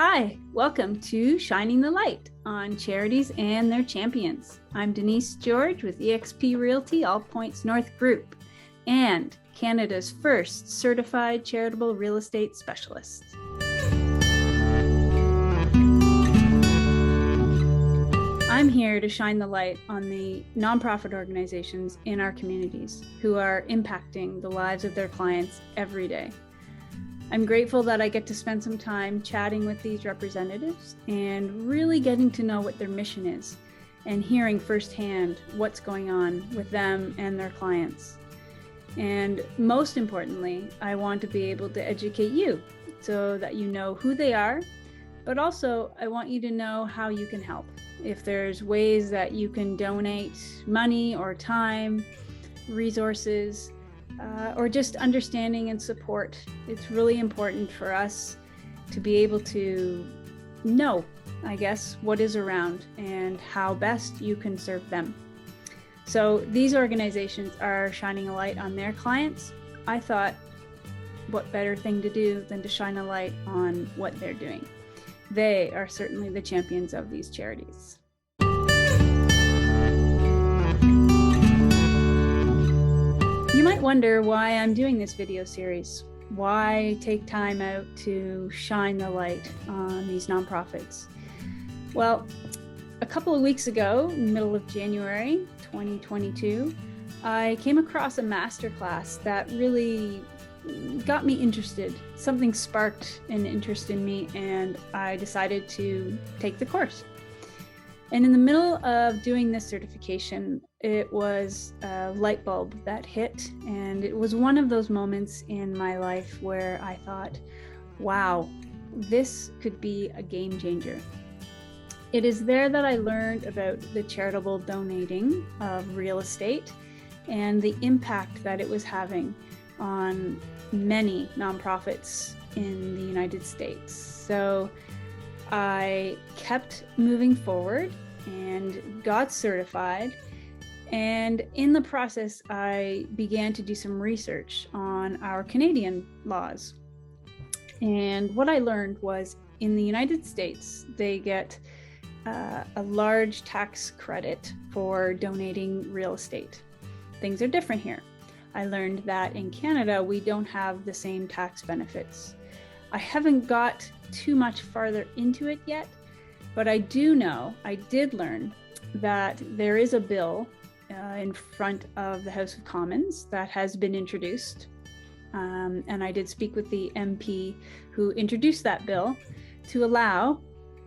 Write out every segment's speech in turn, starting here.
Hi, welcome to Shining the Light on Charities and Their Champions. I'm Denise George with eXp Realty All Points North Group and Canada's first certified charitable real estate specialist. I'm here to shine the light on the nonprofit organizations in our communities who are impacting the lives of their clients every day. I'm grateful that I get to spend some time chatting with these representatives and really getting to know what their mission is and hearing firsthand what's going on with them and their clients. And most importantly, I want to be able to educate you so that you know who they are, but also I want you to know how you can help. If there's ways that you can donate money or time, resources, or just understanding and support. It's really important for us to be able to know, I guess, what is around and how best you can serve them. So these organizations are shining a light on their clients. I thought, what better thing to do than to shine a light on what they're doing. They are certainly the champions of these charities. You might wonder why I'm doing this video series. Why take time out to shine the light on these nonprofits? Well, a couple of weeks ago, in the middle of January 2022, I came across a masterclass that really got me interested. Something sparked an interest in me, and I decided to take the course. And in the middle of doing this certification, it was a light bulb that hit. And it was one of those moments in my life where I thought, wow, this could be a game changer. It is there that I learned about the charitable donating of real estate and the impact that it was having on many nonprofits in the United States. So I kept moving forward and got certified. And in the process, I began to do some research on our Canadian laws. And what I learned was in the United States, they get a large tax credit for donating real estate. Things are different here. I learned that in Canada, we don't have the same tax benefits. I haven't got too much farther into it yet, but I did learn that there is a bill in front of the House of Commons that has been introduced. And I did speak with the MP who introduced that bill to allow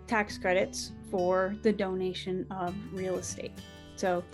tax credits for the donation of real estate. So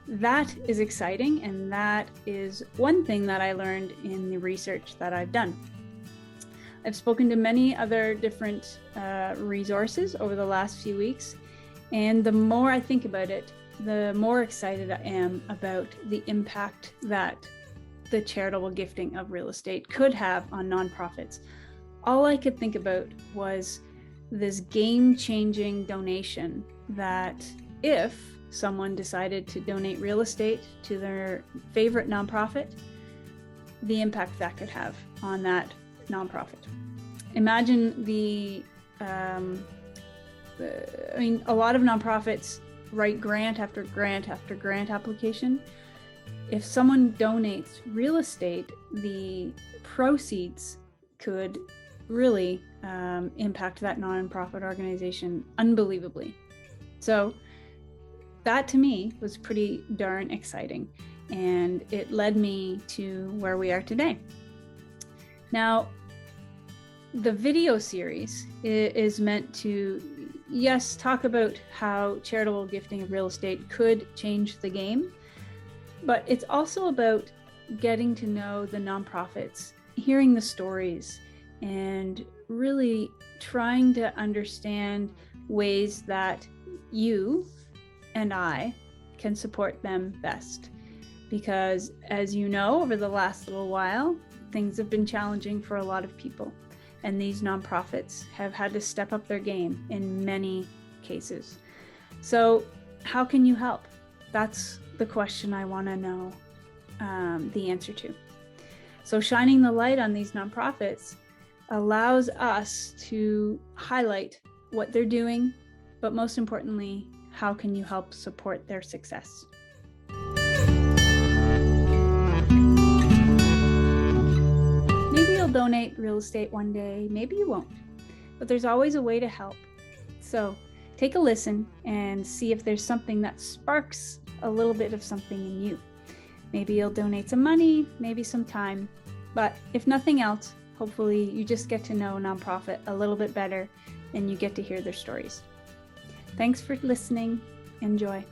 that is exciting, and that is one thing that I learned in the research that I've done. I've spoken to many other different resources over the last few weeks, and the more I think about it, the more excited I am about the impact that the charitable gifting of real estate could have on nonprofits. All I could think about was this game-changing donation that if someone decided to donate real estate to their favorite nonprofit, the impact that could have on that nonprofit. Imagine a lot of nonprofits write grant after grant after grant application. If someone donates real estate, the proceeds could really impact that nonprofit organization unbelievably. So that to me was pretty darn exciting, and it led me to where we are today. Now, the video series is meant to, yes, talk about how charitable gifting of real estate could change the game, but it's also about getting to know the nonprofits, hearing the stories, and really trying to understand ways that you and I can support them best. Because as you know, over the last little while, things have been challenging for a lot of people. And these nonprofits have had to step up their game in many cases. So how can you help? That's the question I want to know the answer to. So shining the light on these nonprofits allows us to highlight what they're doing, but most importantly, how can you help support their success? Maybe you'll donate real estate one day, maybe you won't, but there's always a way to help. So take a listen and see if there's something that sparks a little bit of something in you. Maybe you'll donate some money, maybe some time, but if nothing else, hopefully you just get to know a nonprofit a little bit better and you get to hear their stories. Thanks for listening. Enjoy.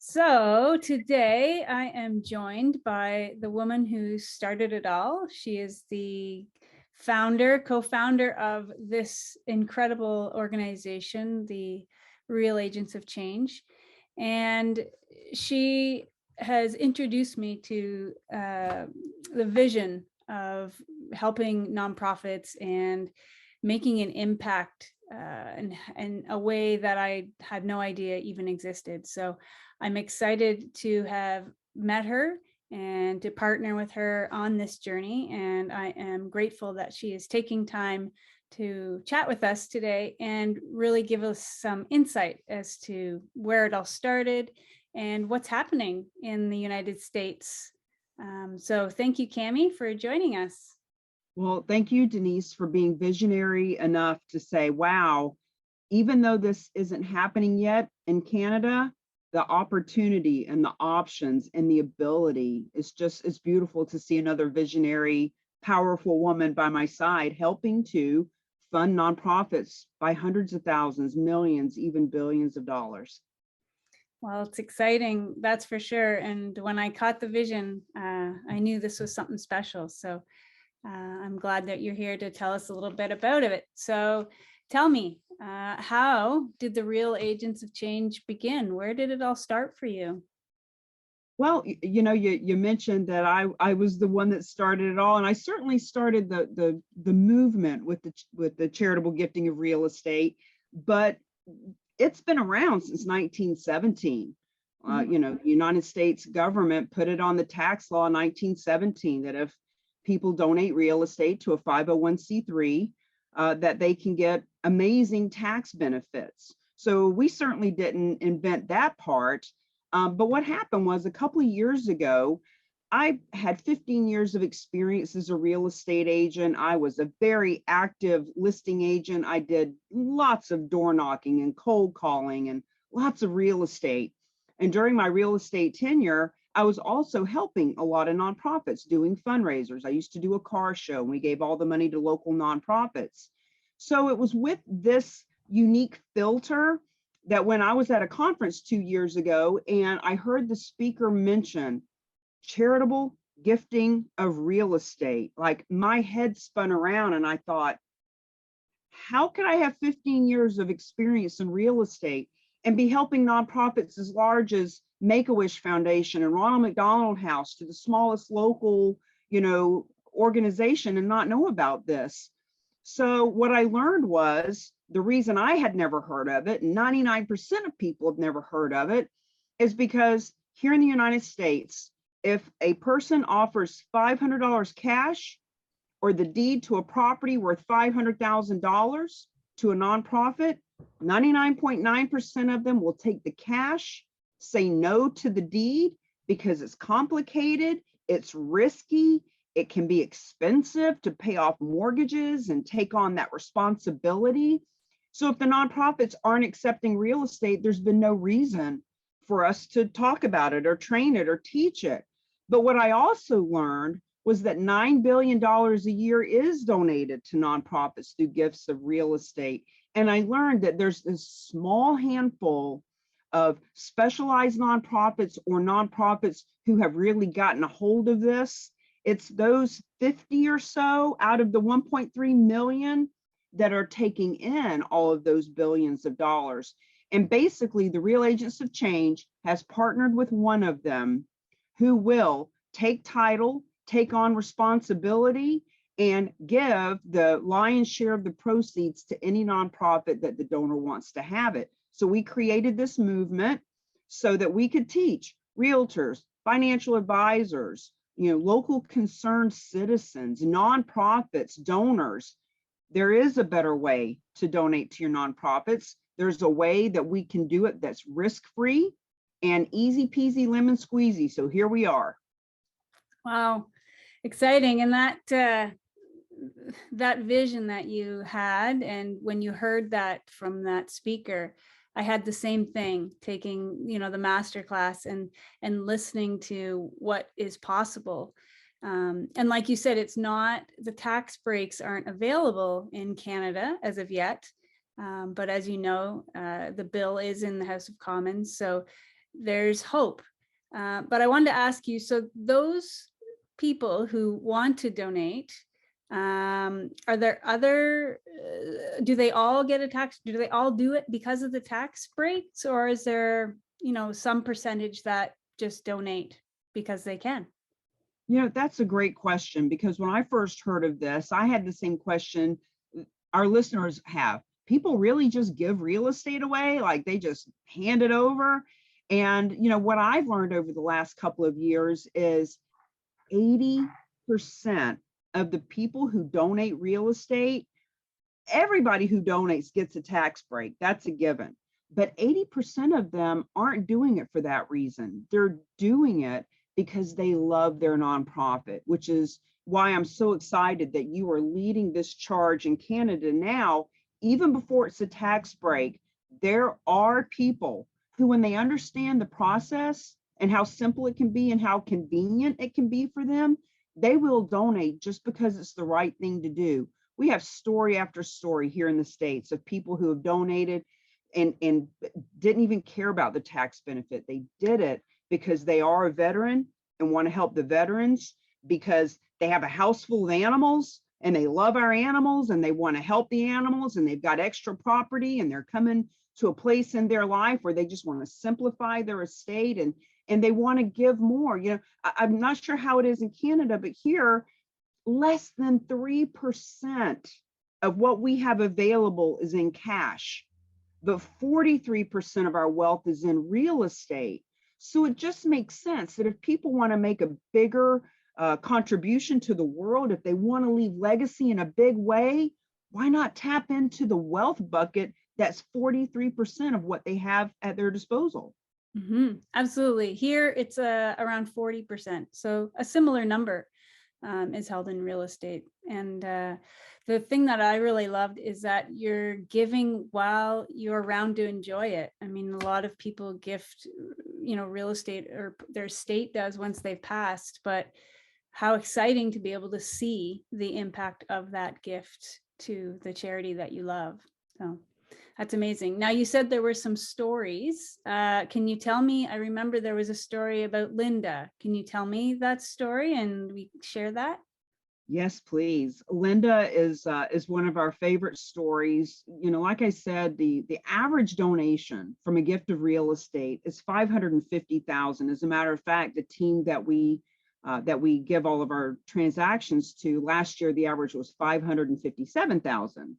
So today I am joined by the woman who started it all. She is the co-founder of this incredible organization, the Real Agents of Change. And she has introduced me to the vision of helping nonprofits and making an impact in a way that I had no idea even existed. So I'm excited to have met her and to partner with her on this journey. And I am grateful that she is taking time to chat with us today and really give us some insight as to where it all started and what's happening in the United States. So thank you, Cami, for joining us. Well, thank you, Denise, for being visionary enough to say, wow, even though this isn't happening yet in Canada, the opportunity and the options and the ability is just, it's beautiful to see another visionary, powerful woman by my side helping to fund nonprofits by hundreds of thousands, millions, even billions of dollars. Well, it's exciting, that's for sure. And when I caught the vision, I knew this was something special. So I'm glad that you're here to tell us a little bit about it. So tell me, how did the Real Agents of Change begin? Where did it all start for you? Well, you mentioned that I was the one that started it all, and I certainly started the movement with the charitable gifting of real estate, but it's been around since 1917. The United States government put it on the tax law in 1917 that if people donate real estate to a 501c3, that they can get amazing tax benefits. So we certainly didn't invent that part. But what happened was a couple of years ago, I had 15 years of experience as a real estate agent. I was a very active listing agent. I did lots of door knocking and cold calling and lots of real estate. And during my real estate tenure, I was also helping a lot of nonprofits doing fundraisers. I used to do a car show and we gave all the money to local nonprofits. So it was with this unique filter that when I was at a conference 2 years ago and I heard the speaker mention charitable gifting of real estate, like my head spun around and I thought, how can I have 15 years of experience in real estate and be helping nonprofits as large as Make-A-Wish Foundation and Ronald McDonald House to the smallest local, organization and not know about this? So what I learned was the reason I had never heard of it, 99% of people have never heard of it, is because here in the United States, if a person offers $500 cash or the deed to a property worth $500,000 to a nonprofit, 99.9% of them will take the cash, say no to the deed because it's complicated, it's risky, it can be expensive to pay off mortgages and take on that responsibility. So if the nonprofits aren't accepting real estate, there's been no reason for us to talk about it or train it or teach it. But what I also learned was that $9 billion a year is donated to nonprofits through gifts of real estate. And I learned that there's this small handful of specialized nonprofits or nonprofits who have really gotten a hold of this. It's those 50 or so out of the 1.3 million that are taking in all of those billions of dollars. And basically, the Real Agents of Change has partnered with one of them who will take title, take on responsibility, and give the lion's share of the proceeds to any nonprofit that the donor wants to have it. So we created this movement. so that we could teach realtors, financial advisors, local concerned citizens, nonprofits, donors. There is a better way to donate to your nonprofits. There's a way that we can do it that's risk-free and easy peasy lemon squeezy. So here we are. Wow, exciting. And that vision that you had, and when you heard that from that speaker, I had the same thing, taking, the master class and listening to what is possible. And like you said, it's not, the tax breaks aren't available in Canada as of yet. But as you know, the bill is in the House of Commons, so there's hope. But I wanted to ask you, so those people who want to donate, are there other, do they all get a tax? Do they all do it because of the tax breaks, or is there, some percentage that just donate because they can? That's a great question, because when I first heard of this, I had the same question our listeners have. People really just give real estate away? Like they just hand it over? And, what I've learned over the last couple of years is 80% of the people who donate real estate, everybody who donates gets a tax break. That's a given. But 80% of them aren't doing it for that reason. They're doing it because they love their nonprofit, which is why I'm so excited that you are leading this charge in Canada now. Even before it's a tax break, there are people who, when they understand the process and how simple it can be and how convenient it can be for them, they will donate just because it's the right thing to do. We have story after story here in the States of people who have donated and didn't even care about the tax benefit. They did it because they are a veteran and want to help the veterans, because they have a house full of animals and they love our animals and they want to help the animals, and they've got extra property and they're coming to a place in their life where they just want to simplify their estate and they want to give more. I'm not sure how it is in Canada, but here, less than 3% of what we have available is in cash, but 43% of our wealth is in real estate. So it just makes sense that if people want to make a bigger contribution to the world, if they want to leave legacy in a big way, why not tap into the wealth bucket that's 43% of what they have at their disposal? Mm-hmm. Absolutely. Here it's around 40%. So a similar number is held in real estate. And the thing that I really loved is that you're giving while you're around to enjoy it. I mean, a lot of people gift, real estate, or their estate does once they've passed, but how exciting to be able to see the impact of that gift to the charity that you love. So that's amazing. Now, you said there were some stories. Can you tell me? I remember there was a story about Linda. Can you tell me that story and we share that? Yes, please. Linda is one of our favorite stories. Like I said, the average donation from a gift of real estate is $550,000. As a matter of fact, the team that we give all of our transactions to, last year the average was $557,000.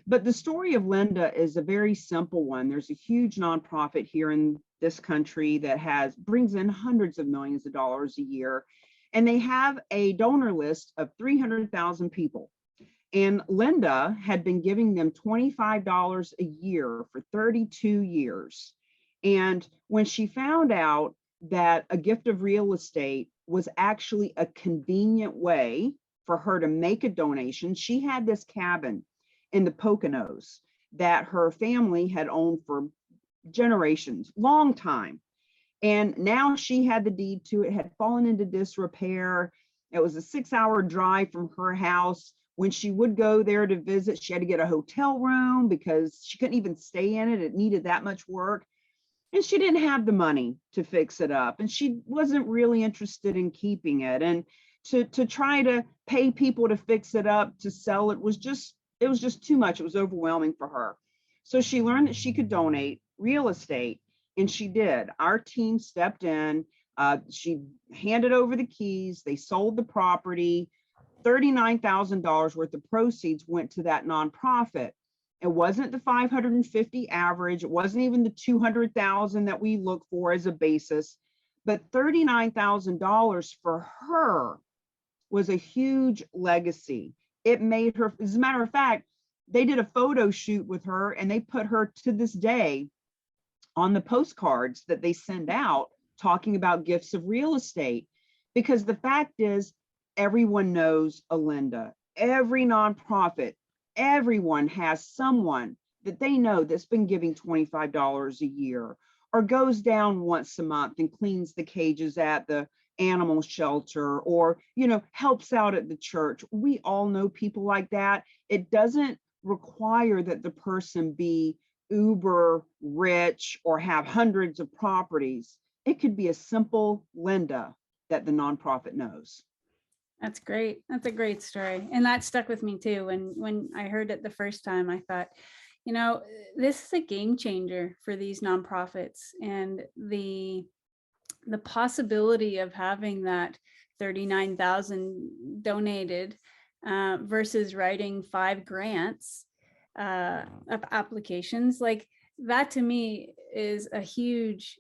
But the story of Linda is a very simple one. There's a huge nonprofit here in this country that brings in hundreds of millions of dollars a year, and they have a donor list of 300,000 people. And Linda had been giving them $25 a year for 32 years. And when she found out that a gift of real estate was actually a convenient way for her to make a donation, she had this cabin in the Poconos that her family had owned for generations, long time. And now she had the deed to it, had fallen into disrepair. It was a 6-hour drive from her house. When she would go there to visit, she had to get a hotel room because she couldn't even stay in it. It needed that much work. And she didn't have the money to fix it up. And she wasn't really interested in keeping it. And to try to pay people to fix it up, to sell it, was just too much. It was overwhelming for her. So she learned that she could donate real estate, and she did. Our team stepped in. She handed over the keys. They sold the property. $39,000 worth of proceeds went to that nonprofit. It wasn't the 550 average. It wasn't even the 200,000 that we look for as a basis, but $39,000 for her was a huge legacy. It made her, as a matter of fact, they did a photo shoot with her and they put her to this day on the postcards that they send out talking about gifts of real estate. Because the fact is, everyone knows Alinda. Every nonprofit, everyone has someone that they know that's been giving $25 a year or goes down once a month and cleans the cages at the animal shelter, or, you know, helps out at the church. We all know people like that. It doesn't require that the person be uber rich or have hundreds of properties. It could be a simple Linda that the nonprofit knows. That's great. That's a great story. And that stuck with me too. When I heard it the first time, I thought, you know, this is a game changer for these nonprofits, and the possibility of having that 39,000 donated versus writing 5 grants applications, like that to me is a huge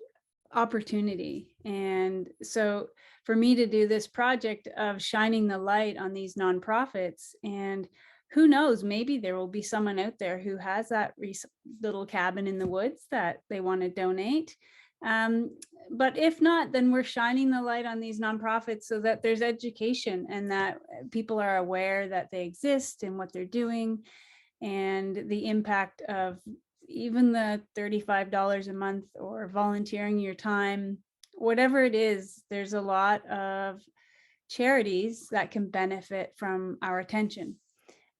opportunity. And so for me to do this project of shining the light on these nonprofits, and who knows, maybe there will be someone out there who has that little cabin in the woods that they want to donate. But if not, then we're shining the light on these nonprofits so that there's education and that people are aware that they exist and what they're doing, and the impact of even the $35 a month or volunteering your time, whatever it is. There's a lot of charities that can benefit from our attention.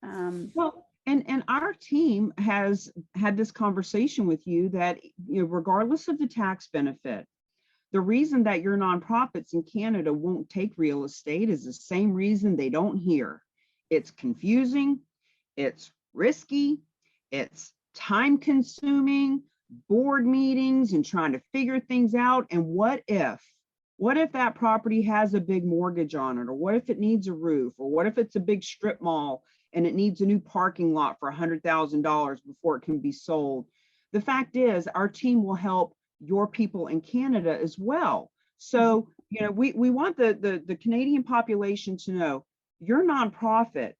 Well, and our team has had this conversation with you that, you know, regardless of the tax benefit, the reason that your nonprofits in Canada won't take real estate is the same reason they don't here. It's confusing, it's risky, it's time consuming, board meetings and trying to figure things out. And what if that property has a big mortgage on it? Or what if it needs a roof? Or what if it's a big strip mall and it needs a new parking lot for $100,000 before it can be sold? The fact is, our team will help your people in Canada as well. So, you know, we want the Canadian population to know your nonprofit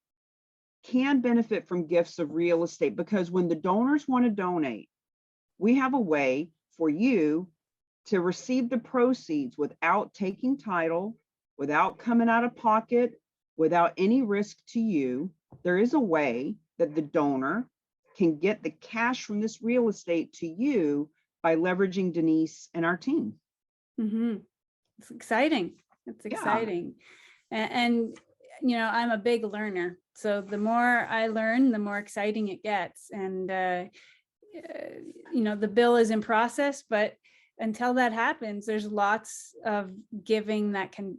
can benefit from gifts of real estate, because when the donors want to donate, we have a way for you to receive the proceeds without taking title, without coming out of pocket, without any risk to you. There is a way that the donor can get the cash from this real estate to you by leveraging Denise and our team. Mm-hmm. It's exciting. It's exciting. Yeah. And, you know, I'm a big learner. So the more I learn, the more exciting it gets. And, you know, the bill is in process, but until that happens, there's lots of giving that can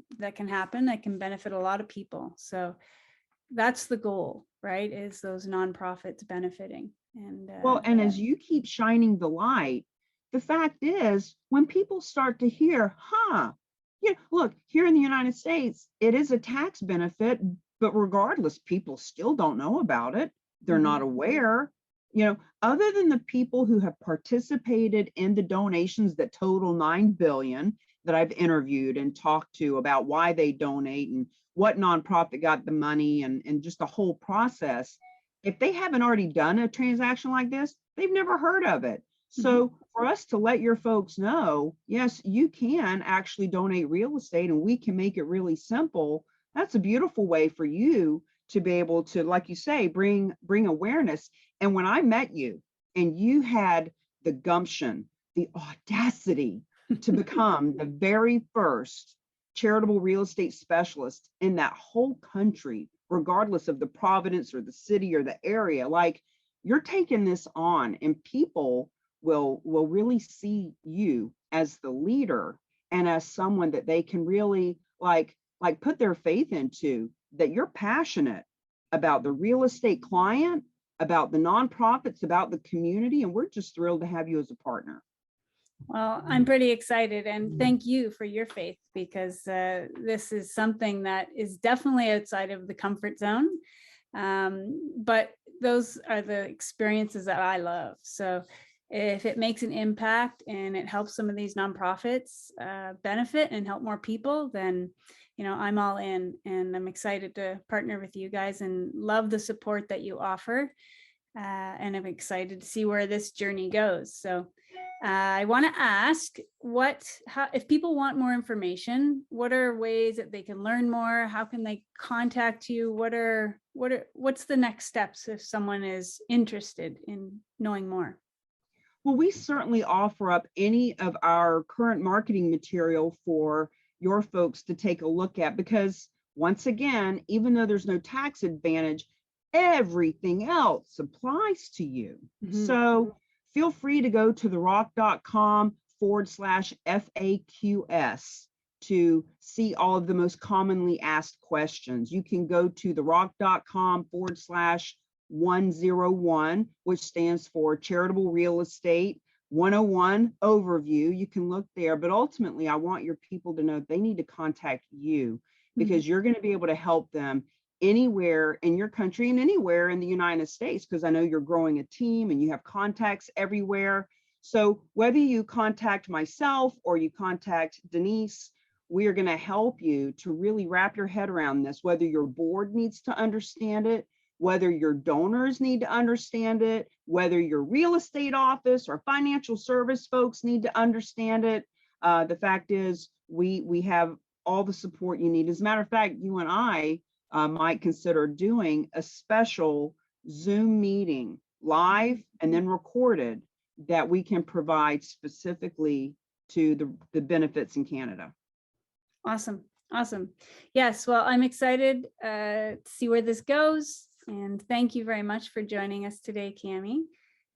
happen, that can benefit a lot of people. So that's the goal, right? Is those nonprofits benefiting. And and as you keep shining the light, the fact is, when people start to hear, yeah, look, here in the United States, it is a tax benefit, but regardless, people still don't know about it. They're not aware. You know, other than the people who have participated in the donations that total $9 billion that I've interviewed and talked to about why they donate and what nonprofit got the money and just the whole process, if they haven't already done a transaction like this, they've never heard of it. So for us to let your folks know, yes, you can actually donate real estate and we can make it really simple. That's a beautiful way for you to be able to, like you say, bring awareness. And when I met you and you had the gumption, the audacity to become the very first charitable real estate specialist in that whole country, regardless of the province or the city or the area, like, you're taking this on, and people will really see you as the leader and as someone that they can really like put their faith into, that you're passionate about the real estate client, about the nonprofits, about the community, and we're just thrilled to have you as a partner. Well, I'm pretty excited, and thank you for your faith, because this is something that is definitely outside of the comfort zone. But those are the experiences that I love. So if it makes an impact and it helps some of these nonprofits benefit and help more people, then, you know, I'm all in, and I'm excited to partner with you guys and love the support that you offer. And I'm excited to see where this journey goes. So I want to ask if people want more information, what are ways that they can learn more? How can they contact you? What's the next steps if someone is interested in knowing more? Well, we certainly offer up any of our current marketing material for your folks to take a look at, because once again, even though there's no tax advantage, everything else applies to you. Mhm. So feel free to go to therock.com/FAQs to see all of the most commonly asked questions. You can go to therock.com/101, which stands for Charitable Real Estate 101 Overview. You can look there, but ultimately I want your people to know they need to contact you, because you're going to be able to help them anywhere in your country and anywhere in the United States, because I know you're growing a team and you have contacts everywhere. So whether you contact myself or you contact Denise, we are going to help you to really wrap your head around this, whether your board needs to understand it, whether your donors need to understand it, whether your real estate office or financial service folks need to understand it. The fact is, we have all the support you need. As a matter of fact, you and I might consider doing a special Zoom meeting, live and then recorded, that we can provide specifically to the benefits in Canada. Awesome. Awesome. Yes. Well, I'm excited to see where this goes. And thank you very much for joining us today, Cami.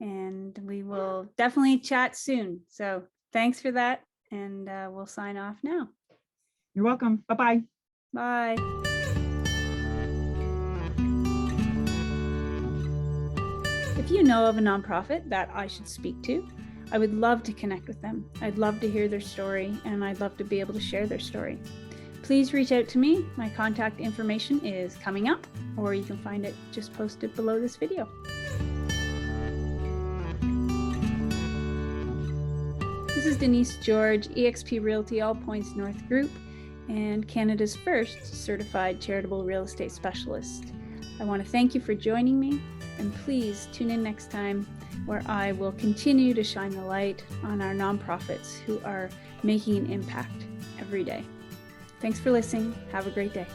And we will definitely chat soon. So thanks for that. And we'll sign off now. You're welcome. Bye-bye. Bye. If you know of a nonprofit that I should speak to, I would love to connect with them. I'd love to hear their story, and I'd love to be able to share their story. Please reach out to me. My contact information is coming up, or you can find it just posted below this video. This is Denise George, eXp Realty All Points North Group, and Canada's first certified charitable real estate specialist. I want to thank you for joining me, and please tune in next time, where I will continue to shine the light on our nonprofits who are making an impact every day. Thanks for listening. Have a great day.